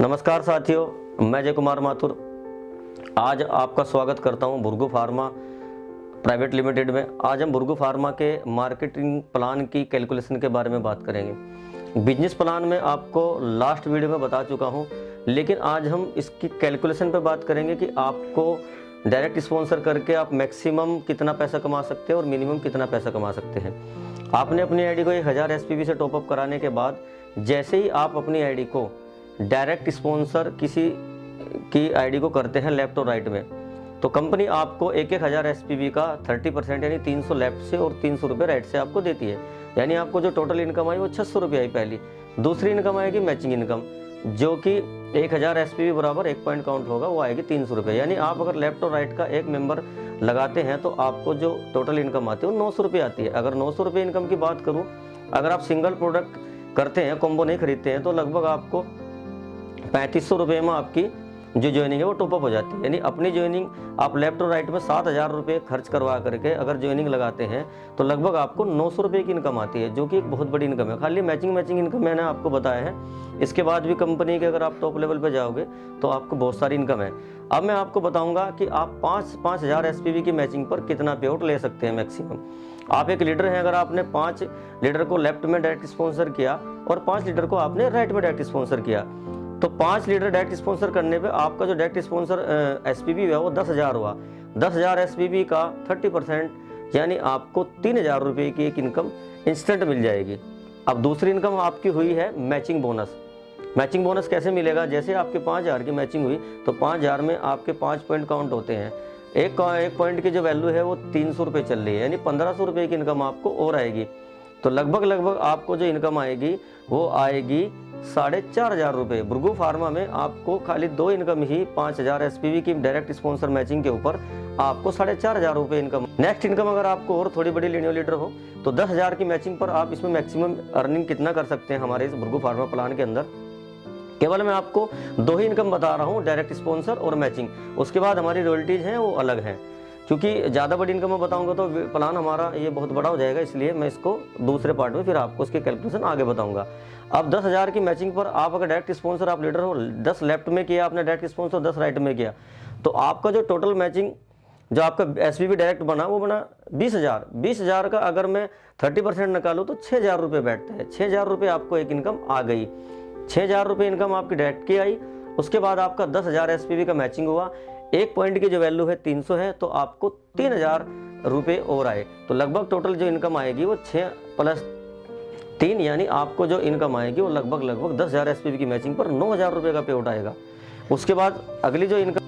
नमस्कार साथियों, मैं जय कुमार माथुर आज आपका स्वागत करता हूं भुर्गु फार्मा प्राइवेट लिमिटेड में। आज हम भुर्गु फार्मा के मार्केटिंग प्लान की कैलकुलेशन के बारे में बात करेंगे। बिजनेस प्लान में आपको लास्ट वीडियो में बता चुका हूं, लेकिन आज हम इसकी कैलकुलेशन पे बात करेंगे कि आपको डायरेक्ट स्पॉन्सर करके आप मैक्सिमम कितना पैसा कमा सकते हैं और मिनिमम कितना पैसा कमा सकते हैं। आपने अपनी आईडी को 1000 एसपीवी से टॉपअप कराने के बाद जैसे ही आप अपनी आईडी को डायरेक्ट स्पॉन्सर किसी की आईडी को करते हैं लेफ्ट और राइट में, तो कंपनी आपको 1000 एसपीवी का 30% यानी 300 लेफ्ट से और 300 रुपये राइट से आपको देती है। यानी आपको जो टोटल इनकम आई वो 600 रुपये आई पहली। दूसरी इनकम आएगी मैचिंग इनकम, जो कि 1000 एसपीवी बराबर 1 पॉइंट काउंट होगा, वो आएगी 300 रुपये। यानी आप अगर लेफ्ट और राइट का एक मेंबर लगाते हैं तो आपको जो टोटल इनकम आती है वो 900 रुपये आती है। अगर 900 रुपये इनकम की बात करूँ, अगर आप सिंगल प्रोडक्ट करते हैं, कॉम्बो नहीं खरीदते हैं, तो लगभग आपको 3500 रुपये में आपकी जो ज्वाइनिंग है वो टॉपअप हो जाती है। यानी अपनी ज्वाइनिंग आप लेफ्ट और राइट में 7000 रुपये खर्च करवा करके अगर ज्वाइनिंग लगाते हैं तो लगभग आपको 900 रुपये की इनकम आती है, जो कि एक बहुत बड़ी इनकम है। खाली मैचिंग इनकम मैंने आपको बताया है। इसके बाद भी कंपनी के अगर आप टॉप लेवल पे जाओगे तो आपको बहुत सारी इनकम है। अब मैं आपको बताऊंगा कि आप 5000 एसपीवी की मैचिंग पर कितना पे आउट ले सकते हैं मैक्सिमम। आप एक लीडर हैं, अगर आपने 5 लीडर को लेफ्ट में डायरेक्ट स्पॉन्सर किया और 5 लीडर को आपने राइट में डायरेक्ट स्पॉन्सर किया, तो 5 लीटर डायरेक्ट स्पॉन्सर करने पे आपका जो डायरेक्ट स्पॉन्सर एसपीवी हुआ वो 10,000 हुआ। 10,000 एसपीवी का 30% यानी आपको 3,000 रुपये की एक इनकम इंस्टेंट मिल जाएगी। अब दूसरी इनकम आपकी हुई है मैचिंग बोनस। मैचिंग बोनस कैसे मिलेगा? जैसे आपके 5000 की मैचिंग हुई तो 5000 में आपके 5 पॉइंट काउंट होते हैं। एक पॉइंट की जो वैल्यू है वो 300 रुपये चल रही है, यानी 1500 रुपये की इनकम आपको और आएगी। तो लगभग आपको जो इनकम आएगी वो आएगी 4500 रुपये। भुर्गु फार्मा में आपको खाली 2 इनकम ही 5000 एसपीवी की डायरेक्ट स्पॉन्सर मैचिंग के ऊपर आपको 4500 रुपये इनकम। नेक्स्ट इनकम अगर आपको और थोड़ी बड़ी लेनी हो लीडर हो तो 10,000 की मैचिंग पर आप इसमें मैक्सिमम अर्निंग कितना कर सकते हैं हमारे इस भुर्गु फार्मा प्लान के अंदर। केवल मैं आपको 2 ही इनकम बता रहा हूँ, डायरेक्ट स्पॉन्सर और मैचिंग। उसके बाद हमारी रॉयल्टीज हैं वो अलग हैं, क्योंकि ज़्यादा बड़ी इनकम में बताऊंगा तो प्लान हमारा ये बहुत बड़ा हो जाएगा, इसलिए मैं इसको दूसरे पार्ट में फिर आपको इसके कैलकुलेशन आगे बताऊंगा। अब 10,000 की मैचिंग पर आप अगर डायरेक्ट स्पॉन्सर आप लीडर हो, 10 लेफ्ट में किया आपने डायरेक्ट स्पॉन्सर, 10 राइट में किया, तो आपका जो टोटल मैचिंग जो आपका एसपीवी डायरेक्ट बना वो बना 20,000। 20,000 का अगर मैं 30% निकालूँ तो 6,000 रुपये बैठते हैं। 6,000 रुपये आपको एक इनकम आ गई। 6,000 रुपये इनकम आपकी डायरेक्ट की आई। उसके बाद आपका 10,000 एसपीवी का मैचिंग हुआ। एक पॉइंट की जो वैल्यू है 300 है, तो आपको 3,000 रुपये और आए। तो लगभग टोटल जो इनकम आएगी वो 6 + 3 यानी आपको जो इनकम आएगी वो लगभग 10,000 एसपीवी की मैचिंग पर 9,000 रुपये का पे आउट आएगा। उसके बाद अगली जो इनकम